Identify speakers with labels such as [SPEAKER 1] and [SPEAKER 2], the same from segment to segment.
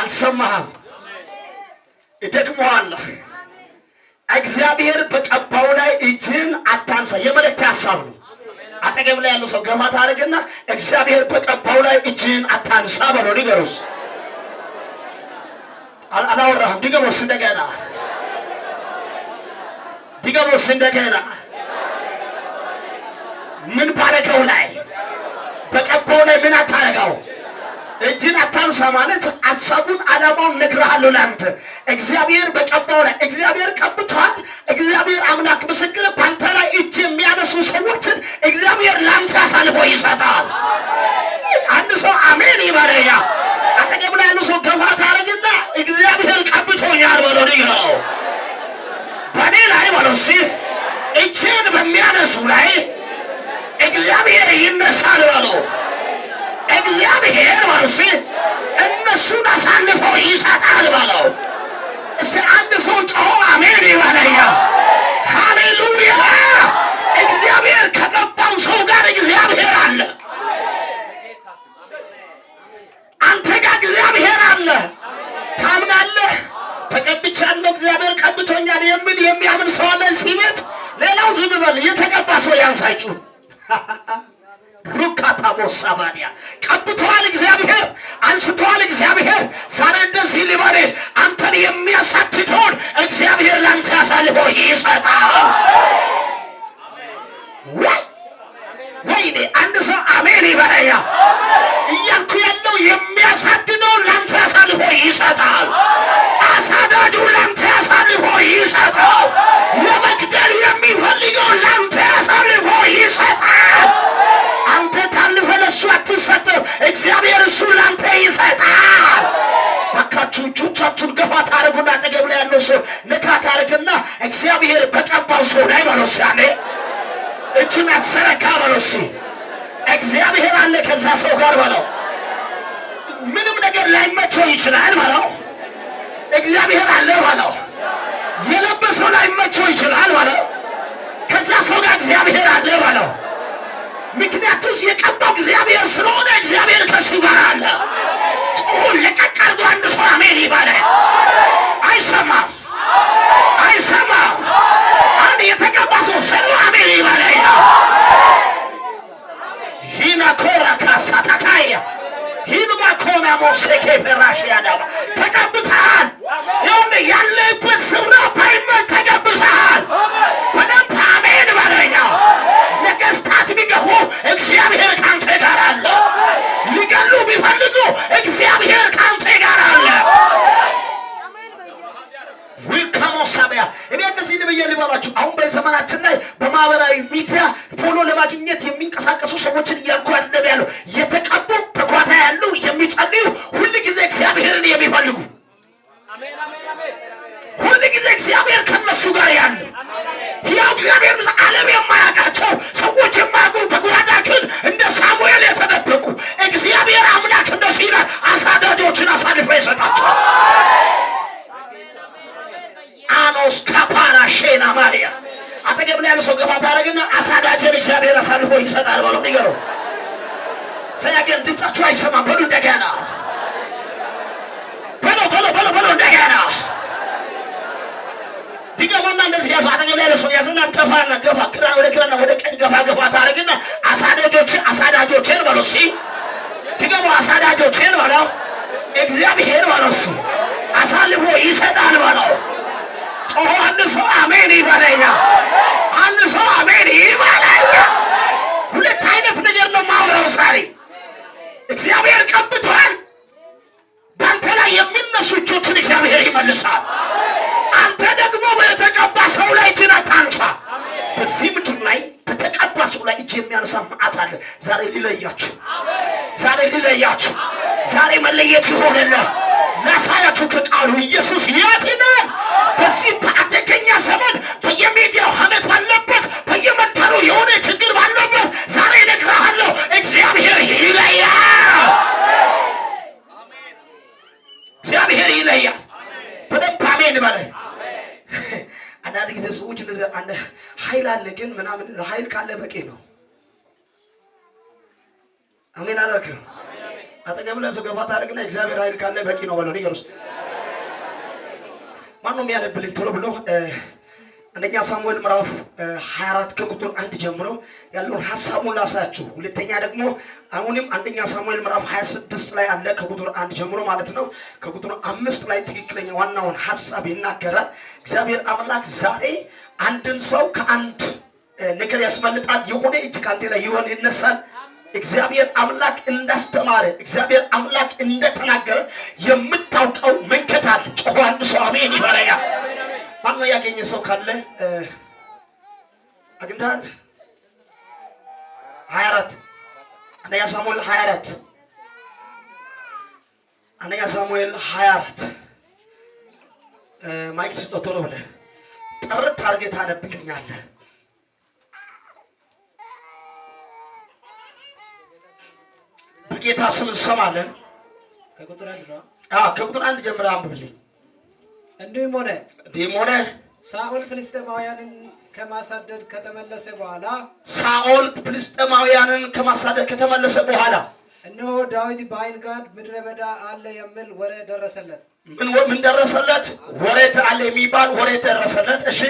[SPEAKER 1] አልሰማህም? እደግመዋለሁ። እግዚአብሔር በቀባው ላይ እጅን አታንሳ። የመልእክት ሐሳብ ነው። አጠገብ ላይ ያለው ሰው ገማ ታረግና እግዚአብሔር በቀባው ላይ እጅን አታንሳ በለው። ንገሩስ። አላወራህም? ድገሞስ እንደገና ድገሞስ እንደገና። ምን ባረገው ላይ? በቀባው ላይ ምን አታረጋው? እጅን አታንሳ ማለት ሐሳቡን ዓላማውን ነግረሃለሁ ላንተ። እግዚአብሔር በቀባው ላይ እግዚአብሔር ቀብቷል። እግዚአብሔር አምላክ ምስክር፣ ባንተ ላይ እጅ የሚያነሱ ሰዎችን እግዚአብሔር ላንተ አሳልፎ ይሰጣል። አንድ ሰው አሜን ይበለኛ። አጠገብ ላይ ያለው ሰው ገፋ ታረግና እግዚአብሔር ቀብቶኛል በለው። ንገረው። በኔ ላይ በለው። እጅን በሚያነሱ ላይ እግዚአብሔር ይነሳል በለው። እግዚአብሔር በሉሲ እነሱን አሳልፎ ይሰጣል በለው። እስቲ አንድ ሰው ጮሆ አሜን ይበለኛ። ሃሌሉያ። እግዚአብሔር ከቀባው ሰው ጋር እግዚአብሔር አለ። አንተ ጋር እግዚአብሔር አለ። ታምናለህ? ተቀብቻለሁ እግዚአብሔር ቀብቶኛል የሚል የሚያምን ሰው አለ እዚህ ቤት? ሌላው ዝም በል። የተቀባ ሰው ያንሳችሁ። ሩካታ ቦሳባዲያ ቀብቷል እግዚአብሔር፣ አንስቷል እግዚአብሔር። ዛሬ እንደዚህ ሊበሬ አንተን የሚያሳትተውን እግዚአብሔር ላንተ አሳልፎ ይሰጣል። ወይኔ አንድ ሰው አሜን ይበረያ። እያልኩ ያለው የሚያሳድደውን ላንተ አሳልፎ ይሰጣል። አሳዳጁ ላንተ አሳልፎ ይሰጣል። ለመግደል የሚፈልገውን ላንተ አሳልፎ ይሰጣል። አንተ ታልፈ ለሱ አትሰጥም። እግዚአብሔር እሱ ላንተ ይሰጣል። ባካችሁ እጆቻችሁን ገፋ ታረጉና አጠገብ ላይ ያለው ሰው ነካ ታረግና እግዚአብሔር በቀባው ሰው ላይ በለው። ያኔ እጅን አትዘረጋ በለው። እግዚአብሔር አለ ከዛ ሰው ጋር በለው። ምንም ነገር ላይመቸው ይችላል በለው። እግዚአብሔር አለ በለው። የለበሰው ላይመቸው ይችላል በለው። ከዛ ሰው ጋር እግዚአብሔር አለ በለው። ምክንያቱም የቀባው እግዚአብሔር ስለሆነ እግዚአብሔር ከሱ ጋር አለ። ጮህ ለቀቅ አድርጎ አንድ ሰው አሜን ይባላል። አይሰማም? አይሰማም? አንድ የተቀባ ሰው ሰሎ አሜን ይባላል። ሂና ኮራ ካሳታካያ ሂንባ ኮና ሞሴኬ ፈራሽ ያዳባ ተቀብተሃል። ይሁን ያለበት ስፍራ ባይመን ተቀብተሃል። በደንብ አሜን ባለኛ። ነገስታት ቢገቡ እግዚአብሔር ካንተ ጋር አለ። ሊገሉ ቢፈልጉ እግዚአብሔር ካንተ ጋር አለ። ሳቢያ እኔ እንደዚህ ልበየ ልባባችሁ። አሁን በዘመናችን ላይ በማህበራዊ ሚዲያ ፎሎ ለማግኘት የሚንቀሳቀሱ ሰዎችን እያልኩ አይደለም ያለው። የተቀቡ በጓዳ ያሉ የሚጸልዩ ሁሉ ጊዜ እግዚአብሔርን የሚፈልጉ ሁሉ ጊዜ እግዚአብሔር ከነሱ ጋር ያለ ያው እግዚአብሔር ዓለም የማያውቃቸው ሰዎች የማያውቁ በጓዳ ግን እንደ ሳሙኤል የተደበቁ እግዚአብሔር አምላክ እንደ ሲና አሳዳጆችን አሳልፎ ይሰጣቸዋል። አኖስ ካፓራ ሼና ማሪያ አጠገብ ላይ ያለው ሰው ገፋ ታረግና አሳዳጀን እግዚአብሔር አሳልፎ ይሰጣል በለው። ንገረው። ሰያገን ድምጻችሁ አይሰማም በሉ። እንደገና በሎ እንደገና ድገማና እንደዚህ ያዙ። አጠገብ ላይ ያለው ሰው ያዝና ገፋ ክራና ወደ ቀኝ ገፋ ታረግና አሳዳጆችን በለው። ድገሙ። አሳዳጆችን በለው። እግዚአብሔር በለው አሳልፎ ይሰጣል በለው። ጮሆ አንድ ሰው አሜን ይበለኛ። አንድ ሰው አሜን ይበለኛ። ሁለት አይነት ነገር ነው ማውራው ዛሬ። እግዚአብሔር ቀብቷል። ባንተ ላይ የሚነሱ እጆችን እግዚአብሔር ይመልሳል። አንተ ደግሞ በተቀባ ሰው ላይ እጅን አታንሳ። በዚህ ምድር ላይ በተቀባ ሰው ላይ እጅ የሚያነሳ መዓት አለ። ዛሬ ሊለያችሁ፣ ዛሬ መለየት ይሆንልህ። ላሳያችሁ ከቃሉ ኢየሱስ ያድናል። በዚህ በአደገኛ ዘመን በየሚዲያው ሐሜት ባለበት በየመንደሩ የሆነ ችግር ባለበት ዛሬ እነግርሃለሁ እግዚአብሔር ይለያል። እግዚአብሔር ይለያል። በደንብ አሜን በለ። አንዳንድ ጊዜ ሰዎች ለዛ አንደ ኃይል አለ ግን ምናምን ኃይል ካለ በቂ ነው። አሜን አላልክም? አጠገብ ላይ ገፋ ታደርግና እግዚአብሔር ኃይል ካለ በቂ ነው በለው። ንገሩስ ማነው የሚያነብልኝ ቶሎ ብሎ አንደኛ ሳሙኤል ምዕራፍ 24 ከቁጥር 1 ጀምሮ ያለውን ሐሳቡን ላሳያችሁ። ሁለተኛ ደግሞ አሁንም አንደኛ ሳሙኤል ምዕራፍ 26 ላይ አለ ከቁጥር 1 ጀምሮ ማለት ነው። ከቁጥር 5 ላይ ትክክለኛ ዋናውን ሐሳብ ይናገራል። እግዚአብሔር አምላክ ዛሬ አንድን ሰው ከአንድ ነገር ያስመልጣል። የሆነ እጅ ካንተ ላይ ይነሳል። እግዚአብሔር አምላክ እንዳስተማረ እግዚአብሔር አምላክ እንደተናገረ የምታውቀው መንከት አለ። ጮሆ አንድ ሰው አሜን ይበረያ። ማነው ያገኘ ሰው ካለ አግኝተሃል? 24 አንደኛ ሳሙኤል 24 አንደኛ ሳሙኤል 24 ማይክ ስጠው ቶሎ ብለህ ጥርት አድርገህ ታነብልኛለህ። በጌታ ስም እንሰማለን። ከቁጥር 1 ጀምረህ አንብብልኝ።
[SPEAKER 2] እንዲህም ሆነ
[SPEAKER 1] ሳኦል
[SPEAKER 2] ፍልስጤማውያንን ከማሳደድ ከተመለሰ በኋላ እነሆ ዳዊት በዓይንጋድ ምድረ በዳ አለ የሚል ወሬ ደረሰለት።
[SPEAKER 1] ምን ደረሰለት? ወሬ አለ የሚባል ወሬ ደረሰለት። እሺ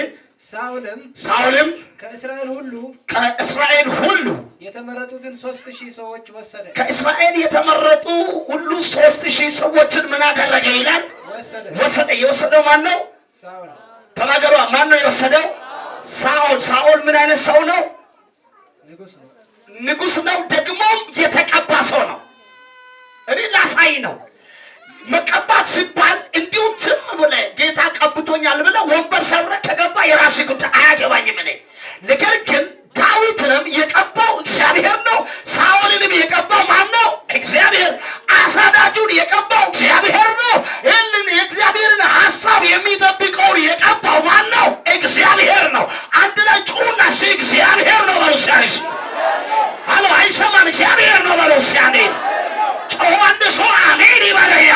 [SPEAKER 1] ሳኦልም
[SPEAKER 2] ከእስራኤል ሁሉ የተመረጡትን 3000 ሰዎች ወሰደ።
[SPEAKER 1] ከእስራኤል የተመረጡ ሁሉ 3000 ሰዎችን ምን አደረገ ይላል? ወሰደ። የወሰደው ማን ነው?
[SPEAKER 2] ሳኦል።
[SPEAKER 1] ተናገሩ። ማን ነው የወሰደው? ሳኦል። ሳኦል ምን አይነት ሰው ነው? ንጉስ ነው። ደግሞም የተቀባ ሰው ነው። እኔ ላሳይ ነው። መቀባት ሲባል እንዲሁ ዝም ብለህ ጌታ ቀብቶኛል ብለህ ወንበር ሰብረህ ከገባ የራስህ ጉዳይ አያገባኝም። እኔ ነገር ግን ዳዊትንም የቀባው እግዚአብሔር ነው። ሳኦልንም የቀባው ማን ነው? እግዚአብሔር። አሳዳጁን የቀባው እግዚአብሔር ነው። ይህንን የእግዚአብሔርን ሐሳብ የሚጠብቀውን የቀባው ማን ነው? እግዚአብሔር ነው። አንድ ላይ ጩኹና እግዚአብሔር ነው በሉ። ሲያንስ አሎ አይሰማም። እግዚአብሔር ነው በሉ። ሲያኔ ጮኸ አንድ ሰው አሜን ይበለያ።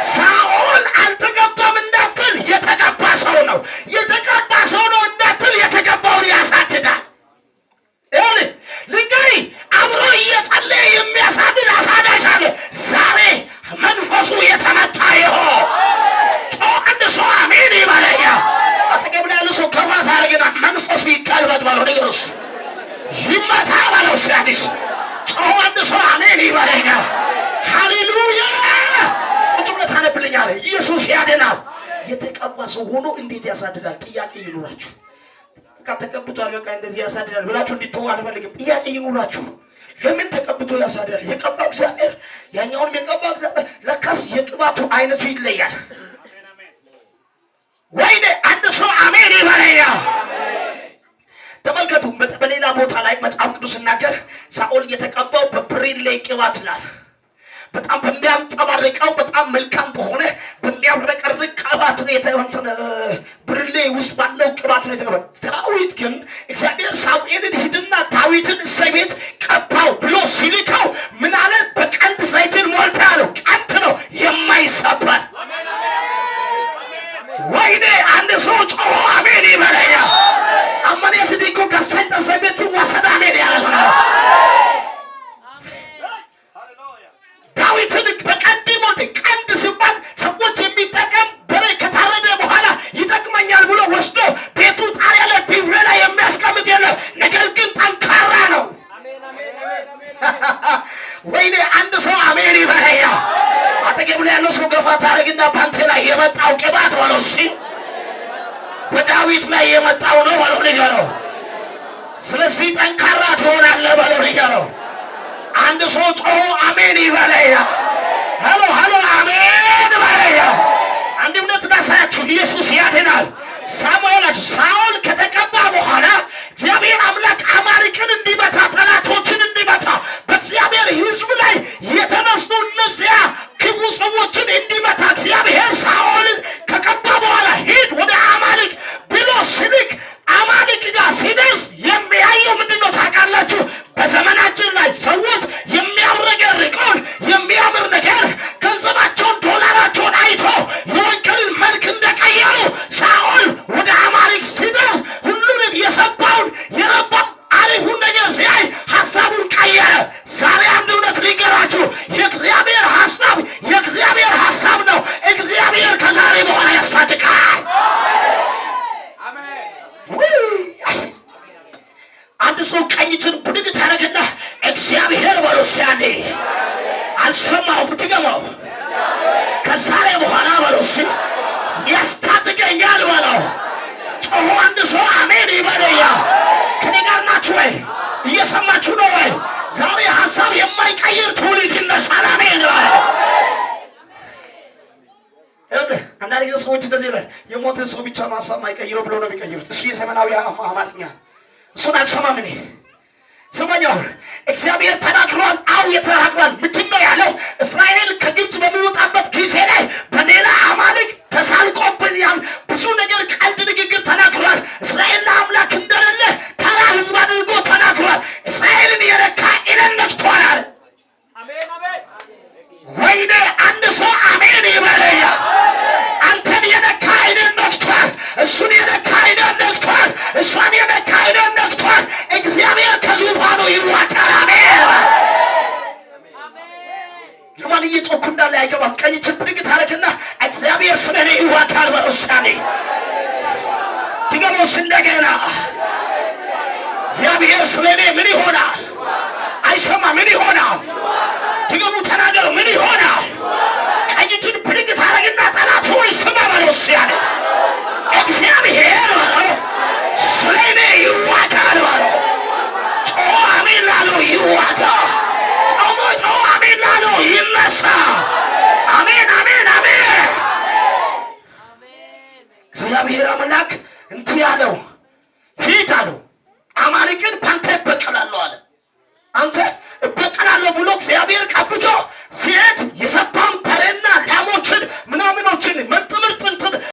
[SPEAKER 1] ሳኦል አልተቀባም እንዳትል የተቀባ ሰው ነው። የተቀባ ሰው ነው እንዳትል የተቀባውን ያሳድዳል። ልንገሪ አብሮ እየጸለየ የሚያሳድድ አሳዳጅ አለ። ዛሬ መንፈሱ የተመታ ይሆን። ጮኸ አንድ ሰው አሜን ይበለያ። አጠገብ ላይ ያለ ሰው ከማታ አረግና መንፈሱ ይቀልበጥ በለው። ንገሩስ ይመታ በለው። ሲያዲስ ጮኸ አንድ ሰው አሜን ይበለያ። ሃሌሉያ። ቁጭ ብለህ ታነብልኛለህ። ኢየሱስ ያድናል። የተቀባ ሰው ሆኖ እንዴት ያሳድዳል? ጥያቄ ይኑራችሁ። ተቀብቷል በቃ እንደዚህ ያሳድዳል ብላችሁ እንድትሆኑ አልፈልግም። ጥያቄ ይኑራችሁ። ለምን ተቀብቶ ያሳድዳል? የቀባው እግዚአብሔር፣ ያኛውንም የቀባው እግዚአብሔር። ለካስ የቅባቱ አይነቱ ይለያል። ወይኔ አንድ ሰው አሜን ይበለያ። ተመልከቱ። በሌላ ቦታ ላይ መጽሐፍ ቅዱስ ሲናገር ሳኦል የተቀባው በብሪሌ ቅባት ይላል። በጣም በሚያንጸባርቀው በጣም መልካም በሆነ በሚያብረቀርቅ ቅባት ነው የተወንተነ ብርሌ ውስጥ ባለው ቅባት ነው የተቀባው። ዳዊት ግን እግዚአብሔር ሳሙኤልን ሂድና ዳዊትን እሰይ ቤት ቀባው ብሎ ሲልከው ምን አለ? በቀንድ ዘይትን ሞልታ ያለው ቀንድ ነው የማይሰበር። ወይኔ አንድ ሰው ጮሆ አሜን ይበለኛ። አማኔ ሲዲኮ ከሰይጣን ዘይት ወሰደ አሜን ያለ ነው። ዳዊትን በቀንድ ሞልተ ቀንድ ሲባል ሰዎች የሚጠቀም በሬ ከታረደ በኋላ ይጠቅመኛል ብሎ ወስዶ ቤቱ ጣሪያ ላይ ቢብሬ ላይ የሚያስቀምጥ የለም። ነገር ግን ጠንካራ ነው። ወይኔ አንድ ሰው አሜን ይበለያ። አጠገብ ላይ ያለው ሰው ገፋ ታረግና ባንተ ላይ የመጣው ቅባት በለው። እሺ በዳዊት ላይ የመጣው ነው በለው። ንገረው። ስለዚህ ጠንካራ ትሆናለህ በለው። ንገረው። አንድ ሰው ጮሆ አሜን ይበለያ። ሃሎ ሃሎ አሜን ይበለያ። አንድ እውነት ላሳያችሁ። ኢየሱስ ያድናል። ሳኦል ከተቀባ በኋላ እግዚአብሔር አምላክ አማልክን እንዲመታ ጠላቶችን እንዲመታ በእግዚአብሔር ሕዝብ ላይ የተነሱ እነዚያ ክፉ ሰዎችን እንዲመታ እግዚአብሔር ሳኦልን ከቀባ በኋላ ሂድ ወደ አማልክ ብሎ ሲልክ አማልክ ጋር ሲደርስ የሚያየው ምንድን ነው ታውቃላችሁ? በዘመናችን ላይ ሰዎች የሚያብረቀርቀውን የሚያምር ነገር ገንዘባቸውን እሺ ያስታጥቀኛል በለው። ጮሆ አንድ ሰው አሜን ይበለያ። ከኔ ጋር ናችሁ ወይ? እየሰማችሁ ነው ወይ? ዛሬ ሐሳብ የማይቀይር ትውልድ ይነሳል። አሜን በለው። አንዳንድ ጊዜ ሰዎች እንደዚህ ላይ የሞተ ሰው ብቻ ነው ሐሳብ የማይቀይረው ብለው ነው የሚቀይሩት። እሱ የዘመናዊ አማርኛ እሱን አልሰማም እኔ። ስማኛው እግዚአብሔር ተናግሯል። አው የተናግሯል። ምንድን ነው ያለው? እስራኤል ከግብፅ በሚወጣበት ጊዜ ላይ በሌላ አማልክ ተሳልቆብን ያል ብዙ ነገር ቀልድ ንግግር ተናግሯል። እስራኤል አምላክ እንደሌለ ተራ ህዝብ አድርጎ ተናግሯል። እስራኤልን የነካ እኔን ነክቷል። አሜን አሜን። ወይኔ አንድ ሰው አሜን ይበለያ። አንተን የነካ እኔን ነክቷል። እሱን የነካ እኔን ነክቷል። እሷን የነካ እኔን ነክቷል። እግዚአብሔር ከዙፋኑ ይዋጣል። አሜን ለማን እየጮኩ እንዳለ አይገባም። ቀኝ ችብርግ ታረክና እግዚአብሔር ስለኔ ይዋጣል በውሳኔ ድገሞስ እንደገና እግዚአብሔር ስለኔ ምን ይሆናል? አይሰማ ምን ይሆናል? ድገሙ ተናገሩ ምን ይሆናል? ቀኝ ችብርግ ታረክና ጠላት ሆይ ስማ በውሳኔ እግዚአብሔር በለው ስለኔ ይዋጣል በለው። አሜን ላለው ይዋጋ። ጾሞ አሜን ላለው ይነሳ። አሜን አሜን አሜን። እግዚአብሔር አምላክ እንዲህ ያለው